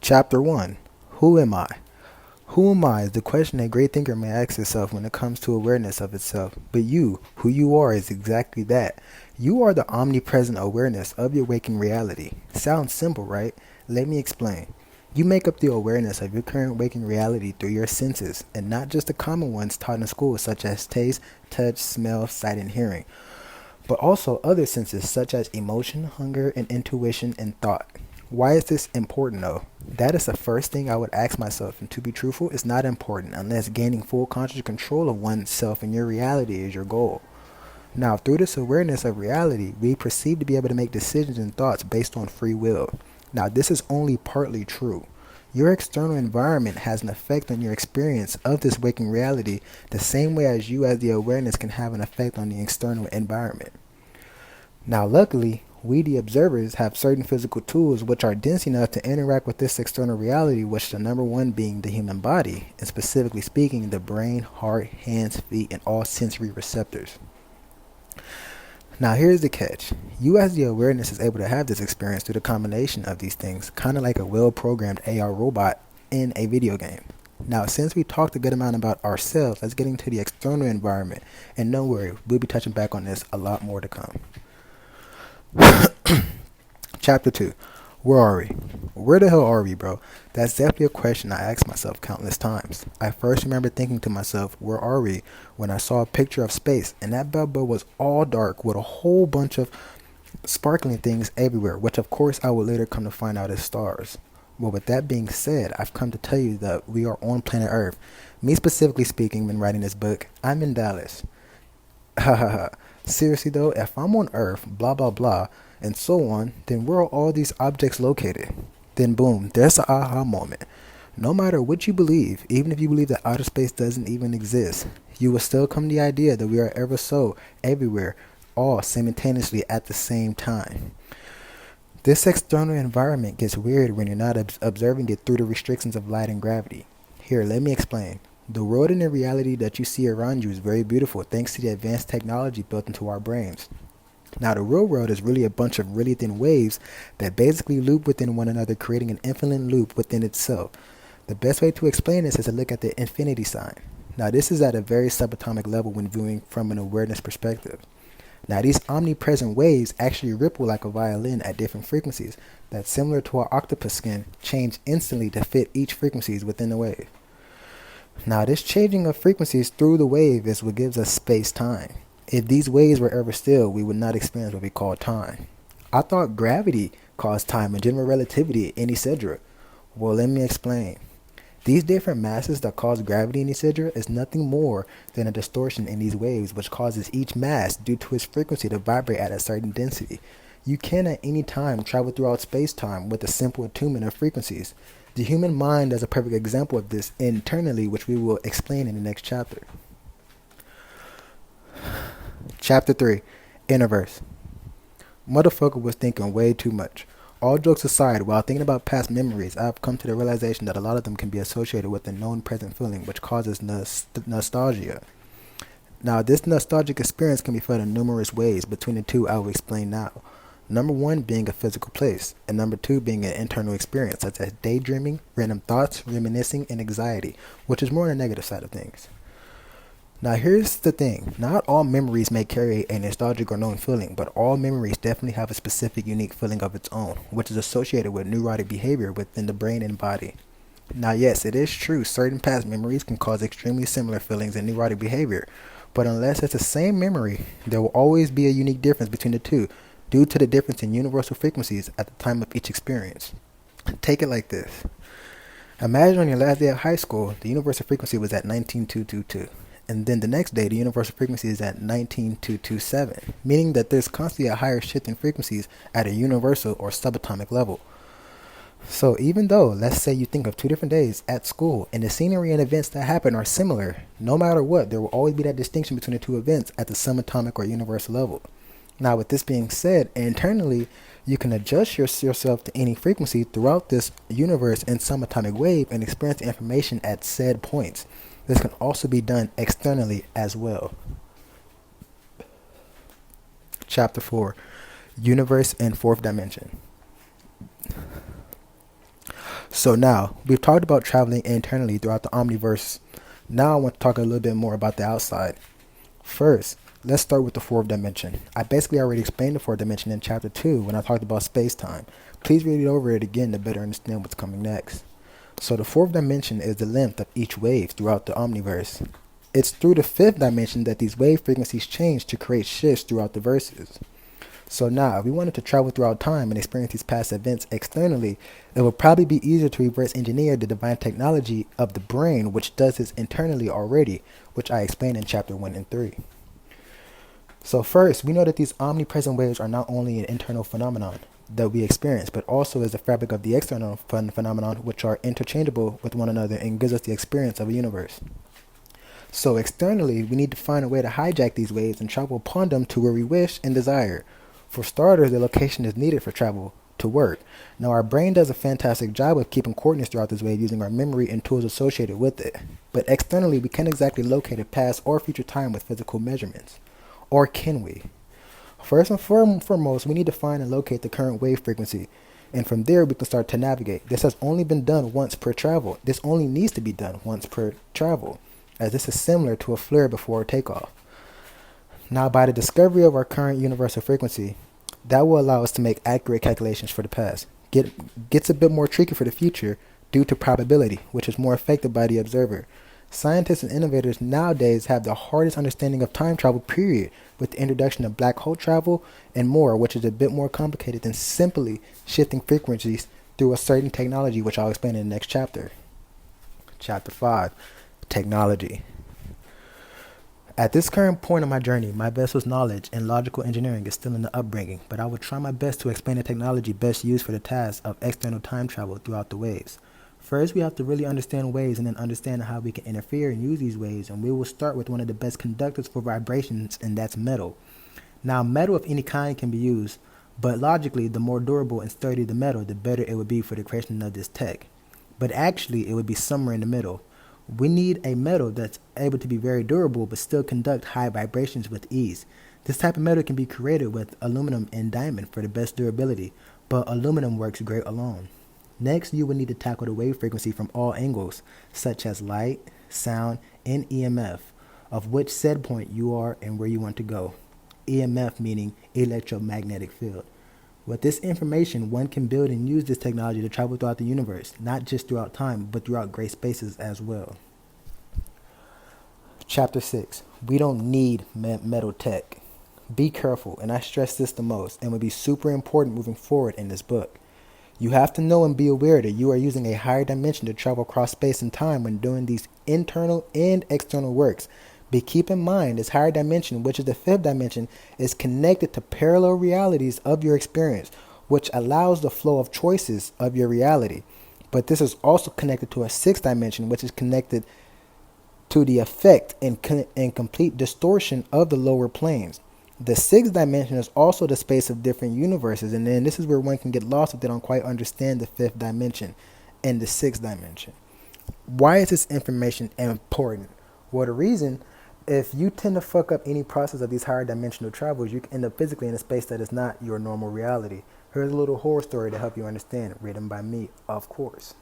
Chapter 1. Who am I? Who am I is the question a great thinker may ask itself when it comes to awareness of itself. But you, who you are, is exactly that. You are the omnipresent awareness of your waking reality. Sounds simple, right? Let me explain. You make up the awareness of your current waking reality through your senses, and not just the common ones taught in school such as taste, touch, smell, sight, and hearing, but also other senses such as emotion, hunger, and intuition and thought. Why is this important though? That is the first thing I would ask myself, and to be truthful, it's not important unless gaining full conscious control of oneself and your reality is your goal. Now, through this awareness of reality, we perceive to be able to make decisions and thoughts based on free will. Now, this is only partly true. Your external environment has an effect on your experience of this waking reality the same way as you as the awareness can have an effect on the external environment. Now, luckily, we the observers have certain physical tools which are dense enough to interact with this external reality, which the number one being the human body, and specifically speaking, the brain, heart, hands, feet, and all sensory receptors. Now here's the catch. You as the awareness is able to have this experience through the combination of these things, kind of like a well-programmed AR robot in a video game. Now, since we talked a good amount about ourselves, let's get into the external environment. And don't worry, we'll be touching back on this a lot more to come. Chapter 2. Where are we? Where the hell are we, bro? That's definitely a question I asked myself countless times. I first remember thinking to myself, where are we, when I saw a picture of space, and that bad boy was all dark with a whole bunch of sparkling things everywhere, which of course I would later come to find out as stars. Well, with that being said, I've come to tell you that we are on planet Earth. Me specifically speaking, when writing this book, I'm in Dallas. Hahaha. Seriously though, if I'm on Earth, blah blah blah, and so on, then where are all these objects located? Then boom, there's the aha moment. No matter what you believe, even if you believe that outer space doesn't even exist, you will still come to the idea that we are ever so everywhere, all simultaneously at the same time. This external environment gets weird when you're not observing it through the restrictions of light and gravity. Here, let me explain. The world and the reality that you see around you is very beautiful thanks to the advanced technology built into our brains. Now, the real world is really a bunch of really thin waves that basically loop within one another, creating an infinite loop within itself. The best way to explain this is to look at the infinity sign. Now, this is at a very subatomic level when viewing from an awareness perspective. Now, these omnipresent waves actually ripple like a violin at different frequencies that, similar to our octopus skin, change instantly to fit each frequencies within the wave. Now, this changing of frequencies through the wave is what gives us space-time. If these waves were ever still, we would not experience what we call time. I thought gravity caused time and general relativity, and etc. Well, let me explain. These different masses that cause gravity and etc. is nothing more than a distortion in these waves, which causes each mass, due to its frequency, to vibrate at a certain density. You can at any time travel throughout space-time with a simple attunement of frequencies. The human mind is a perfect example of this internally, which we will explain in the next chapter. Chapter 3. Omniverse. Motherfucker was thinking way too much. All jokes aside, while thinking about past memories, I have come to the realization that a lot of them can be associated with a known present feeling, which causes nostalgia. Now, this nostalgic experience can be felt in numerous ways. Between the two, I will explain now. Number one being a physical place, and number two being an internal experience, such as daydreaming, random thoughts, reminiscing, and anxiety, which is more on the negative side of things. Now here's the thing, not all memories may carry a nostalgic or known feeling, but all memories definitely have a specific unique feeling of its own, which is associated with neurotic behavior within the brain and body. Now yes, it is true, certain past memories can cause extremely similar feelings and neurotic behavior, but unless it's the same memory, there will always be a unique difference between the two, due to the difference in universal frequencies at the time of each experience. Take it like this. Imagine on your last day of high school, the universal frequency was at 19222. And then the next day, the universal frequency is at 19227, meaning that there's constantly a higher shift in frequencies at a universal or subatomic level. So even though, let's say you think of 2 different days at school, and the scenery and events that happen are similar, no matter what, there will always be that distinction between the two events at the subatomic or universal level. Now, with this being said, internally, you can adjust yourself to any frequency throughout this universe in some atomic wave and experience the information at said points. This can also be done externally as well. Chapter 4. Universe and Fourth Dimension. So now, we've talked about traveling internally throughout the omniverse. Now I want to talk a little bit more about the outside. First, let's start with the fourth dimension. I basically already explained the fourth dimension in chapter 2 when I talked about space-time. Please read it over it again to better understand what's coming next. So the fourth dimension is the length of each wave throughout the omniverse. It's through the fifth dimension that these wave frequencies change to create shifts throughout the verses. So now, if we wanted to travel throughout time and experience these past events externally, it would probably be easier to reverse engineer the divine technology of the brain, which does this internally already, which I explained in chapter 1 and 3. So first, we know that these omnipresent waves are not only an internal phenomenon that we experience, but also is the fabric of the external phenomenon, which are interchangeable with one another and gives us the experience of a universe. So externally, we need to find a way to hijack these waves and travel upon them to where we wish and desire. For starters, the location is needed for travel to work. Now, our brain does a fantastic job of keeping coordinates throughout this wave using our memory and tools associated with it. But externally, we can't exactly locate a past or future time with physical measurements. Or can we? First and foremost, we need to find and locate the current wave frequency. And from there, we can start to navigate. This has only been done once per travel. This only needs to be done once per travel, as this is similar to a flare before takeoff. Now, by the discovery of our current universal frequency, that will allow us to make accurate calculations for the past. Gets a bit more tricky for the future due to probability, which is more affected by the observer. Scientists and innovators nowadays have the hardest understanding of time travel, period, with the introduction of black hole travel and more, which is a bit more complicated than simply shifting frequencies through a certain technology, which I'll explain in the next chapter. Chapter 5, Technology. At this current point of my journey, my vessel's knowledge and logical engineering is still in the upbringing, but I will try my best to explain the technology best used for the task of external time travel throughout the waves. First, we have to really understand waves and then understand how we can interfere and use these waves, and we will start with one of the best conductors for vibrations, and that's metal. Now, metal of any kind can be used, but logically, the more durable and sturdy the metal, the better it would be for the creation of this tech. But actually, it would be somewhere in the middle. We need a metal that's able to be very durable but still conduct high vibrations with ease. This type of metal can be created with aluminum and diamond for the best durability, but aluminum works great alone. Next, you will need to tackle the wave frequency from all angles, such as light, sound, and EMF, of which said point you are and where you want to go. EMF meaning electromagnetic field. With this information, one can build and use this technology to travel throughout the universe, not just throughout time, but throughout great spaces as well. Chapter 6. We don't need metal tech. Be careful, and I stress this the most, and will be super important moving forward in this book. You have to know and be aware that you are using a higher dimension to travel across space and time when doing these internal and external works. But keep in mind, this higher dimension, which is the fifth dimension, is connected to parallel realities of your experience, which allows the flow of choices of your reality. But this is also connected to a sixth dimension, which is connected to the effect and complete distortion of the lower planes. The sixth dimension is also the space of different universes, and then this is where one can get lost if they don't quite understand the fifth dimension and the sixth dimension. Why is this information important? Well, the reason, if you tend to fuck up any process of these higher dimensional travels, you can end up physically in a space that is not your normal reality. Here's a little horror story to help you understand, written by me, of course.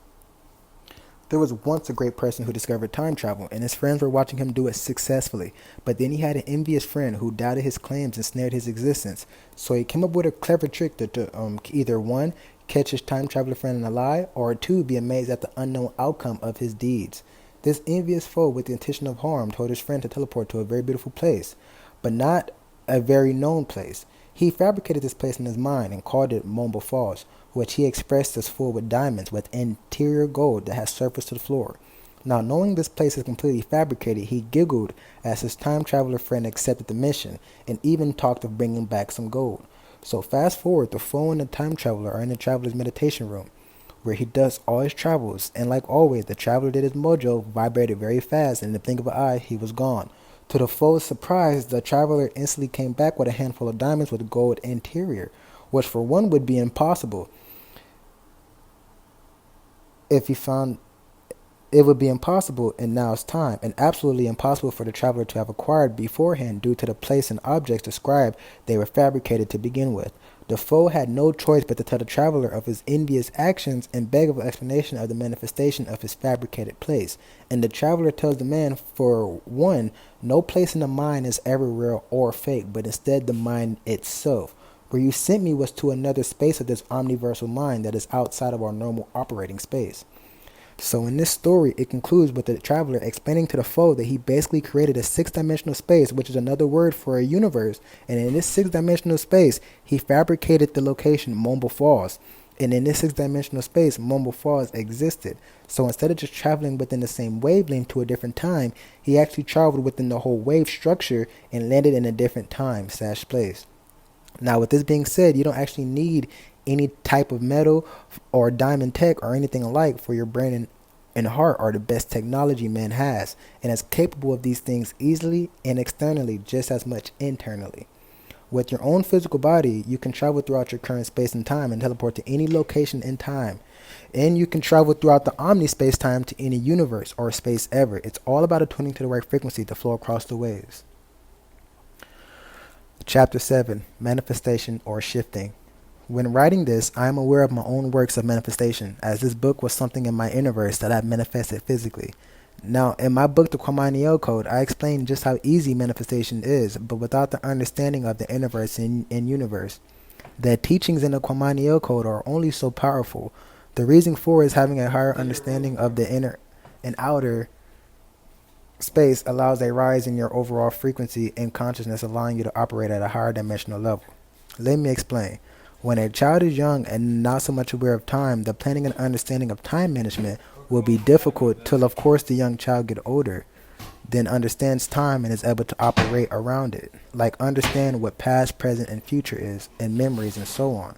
There was once a great person who discovered time travel, and his friends were watching him do it successfully. But then he had an envious friend who doubted his claims and snared his existence. So he came up with a clever trick to either one, catch his time traveler friend in a lie, or two, be amazed at the unknown outcome of his deeds. This envious foe with the intention of harm told his friend to teleport to a very beautiful place, but not a very known place. He fabricated this place in his mind and called it Mumble Falls, which he expressed as full with diamonds with interior gold that has surfaced to the floor. Now, knowing this place is completely fabricated, he giggled as his time traveler friend accepted the mission and even talked of bringing back some gold. So fast forward, the foe and the time traveler are in the traveler's meditation room, where he does all his travels, and like always, the traveler did his mojo, vibrated very fast, and in the blink of an eye, he was gone. To the foe's surprise, the traveler instantly came back with a handful of diamonds with gold interior, which for one would be impossible if he found It would be impossible in now's time, and absolutely impossible for the traveler to have acquired beforehand due to the place and objects described they were fabricated to begin with. The foe had no choice but to tell the traveler of his envious actions and beg of an explanation of the manifestation of his fabricated place. And the traveler tells the man, for one, no place in the mind is ever real or fake, but instead the mind itself. Where you sent me was to another space of this omniversal mind that is outside of our normal operating space. So in this story, it concludes with the traveler explaining to the foe that he basically created a six-dimensional space, which is another word for a universe. And in this six-dimensional space, he fabricated the location Mumble Falls. And in this six-dimensional space, Mumble Falls existed. So instead of just traveling within the same wavelength to a different time, he actually traveled within the whole wave structure and landed in a different time/place. Now, with this being said, you don't actually need any type of metal or diamond tech or anything alike, for your brain and heart are the best technology man has, and is capable of these things easily and externally just as much internally. With your own physical body, you can travel throughout your current space and time and teleport to any location in time. And you can travel throughout the omni space time to any universe or space ever. It's all about attuning to the right frequency to flow across the waves. Chapter 7, Manifestation or Shifting. When writing this, I am aware of my own works of manifestation, as this book was something in my universe that I manifested physically. Now, in my book, The Quamane Code, I explain just how easy manifestation is, but without the understanding of the universe and universe. The teachings in the Quamane Code are only so powerful. The reason for is having a higher understanding of the inner and outer space allows a rise in your overall frequency and consciousness, allowing you to operate at a higher dimensional level. Let me explain. When a child is young and not so much aware of time, the planning and understanding of time management will be difficult till, of course, the young child gets older, then understands time and is able to operate around it, like understand what past, present, and future is, and memories and so on.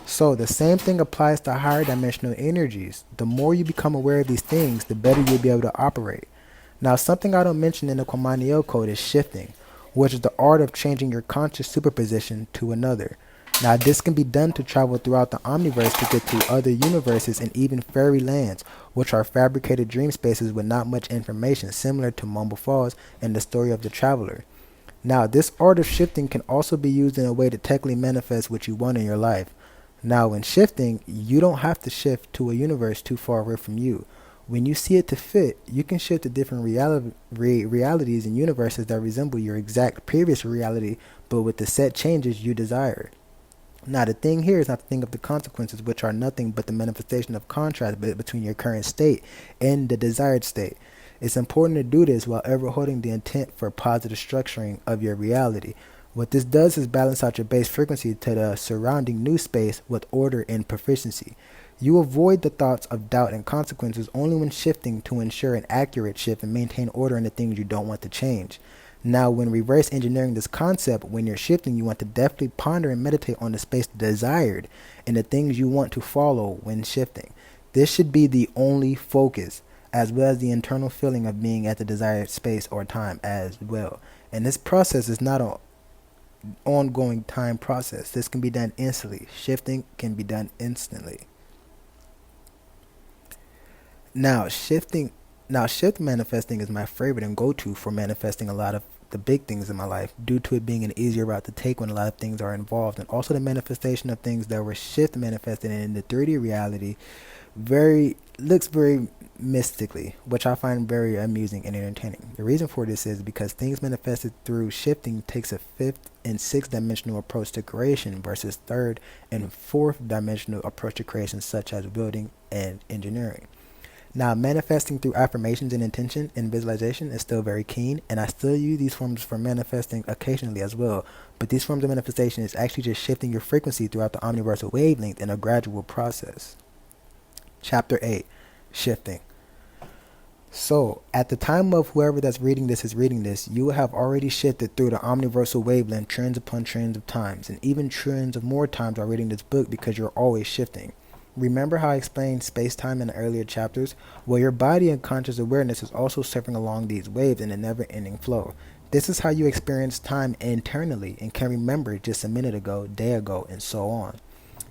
So the same thing applies to higher dimensional energies. The more you become aware of these things, the better you'll be able to operate. Now, something I don't mention in the Quamane Code is shifting, which is the art of changing your conscious superposition to another. Now, this can be done to travel throughout the omniverse to get to other universes and even fairy lands, which are fabricated dream spaces with not much information, similar to Mumble Falls and the story of the traveler. Now, this art of shifting can also be used in a way to technically manifest what you want in your life. Now, when shifting, you don't have to shift to a universe too far away from you. When you see it to fit, you can shift to different realities and universes that resemble your exact previous reality, but with the set changes you desire. Now, the thing here is not to think of the consequences, which are nothing but the manifestation of contrast between your current state and the desired state. It's important to do this while ever holding the intent for positive structuring of your reality. What this does is balance out your base frequency to the surrounding new space with order and proficiency. You avoid the thoughts of doubt and consequences only when shifting to ensure an accurate shift and maintain order in the things you don't want to change. Now, when reverse engineering this concept, when you're shifting, you want to definitely ponder and meditate on the space desired and the things you want to follow when shifting. This should be the only focus, as well as the internal feeling of being at the desired space or time as well. And this process is not an ongoing time process. This can be done instantly. Shifting can be done instantly. Now, shift manifesting is my favorite and go-to for manifesting a lot of the big things in my life, due to it being an easier route to take when a lot of things are involved, and also the manifestation of things that were shift manifested in the 3D reality looks very mystically, which I find very amusing and entertaining. The reason for this is because things manifested through shifting takes a fifth and sixth dimensional approach to creation versus third and fourth dimensional approach to creation, such as building and engineering. Now, manifesting through affirmations and intention and visualization is still very keen, and I still use these forms for manifesting occasionally as well. But these forms of manifestation is actually just shifting your frequency throughout the omniversal wavelength in a gradual process. Chapter 8, Shifting. So, at the time of whoever that's reading this is reading this, you will have already shifted through the omniversal wavelength trends upon trends of times, and even trends of more times are reading this book because you're always shifting. Remember how I explained space-time in the earlier chapters? Well, your body and conscious awareness is also surfing along these waves in a never-ending flow. This is how you experience time internally and can remember just a minute ago, day ago, and so on.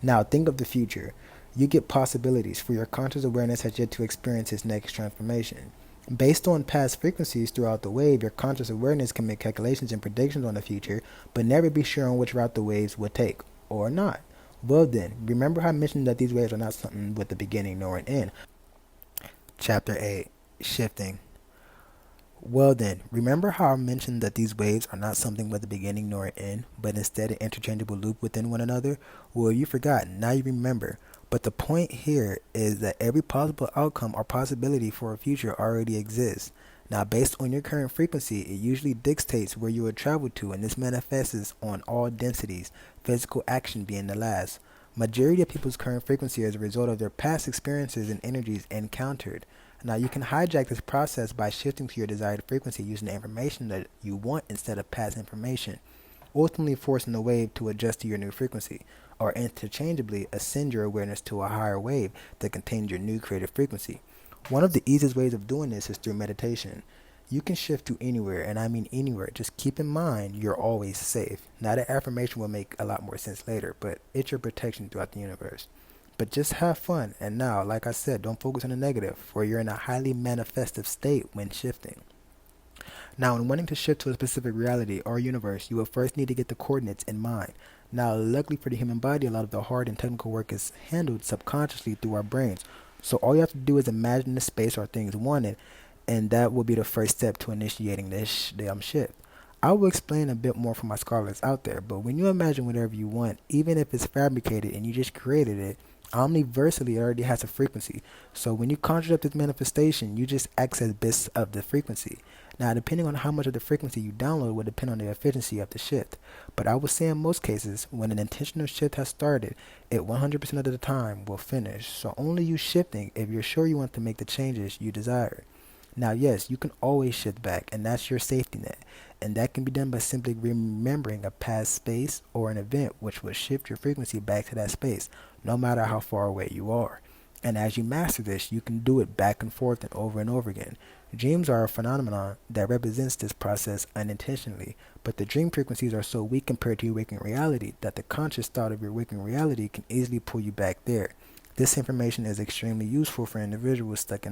Now, think of the future. You get possibilities, for your conscious awareness has yet to experience its next transformation. Based on past frequencies throughout the wave, your conscious awareness can make calculations and predictions on the future, but never be sure on which route the waves will take, or not. Well then, remember how I mentioned that these waves are not something with a beginning nor an end. Chapter 8. Shifting. Well then, remember how I mentioned that these waves are not something with a beginning nor an end, but instead an interchangeable loop within one another? Well, you forgot, now you remember. But the point here is that every possible outcome or possibility for a future already exists. Now, based on your current frequency, it usually dictates where you will travel to, and this manifests on all densities, physical action being the last. Majority of people's current frequency is a result of their past experiences and energies encountered. Now, you can hijack this process by shifting to your desired frequency using the information that you want instead of past information, ultimately forcing the wave to adjust to your new frequency, or interchangeably ascend your awareness to a higher wave that contains your new creative frequency. One of the easiest ways of doing this is through meditation. You can shift to anywhere, and I mean anywhere. Just keep in mind you're always safe. Now, that affirmation will make a lot more sense later, but it's your protection throughout the universe. But just have fun, and now, like I said, don't focus on the negative, for you're in a highly manifestive state when shifting. Now, in wanting to shift to a specific reality or universe, you will first need to get the coordinates in mind. Now, luckily for the human body, a lot of the hard and technical work is handled subconsciously through our brains. So all you have to do is imagine the space or things wanted, and that will be the first step to initiating this damn shift. I will explain a bit more for my scholars out there, but when you imagine whatever you want, even if it's fabricated and you just created it, omniversally already has a frequency. So when you conjure up this manifestation, you just access bits of the frequency. Now, depending on how much of the frequency you download will depend on the efficiency of the shift. But I would say in most cases, when an intentional shift has started, it 100% of the time will finish. So only use shifting if you're sure you want to make the changes you desire. Now, yes, you can always shift back, and that's your safety net. And that can be done by simply remembering a past space or an event which will shift your frequency back to that space, no matter how far away you are. And as you master this, you can do it back and forth and over again. Dreams are a phenomenon that represents this process unintentionally, but the dream frequencies are so weak compared to your waking reality that the conscious thought of your waking reality can easily pull you back there. This information is extremely useful for individuals stuck in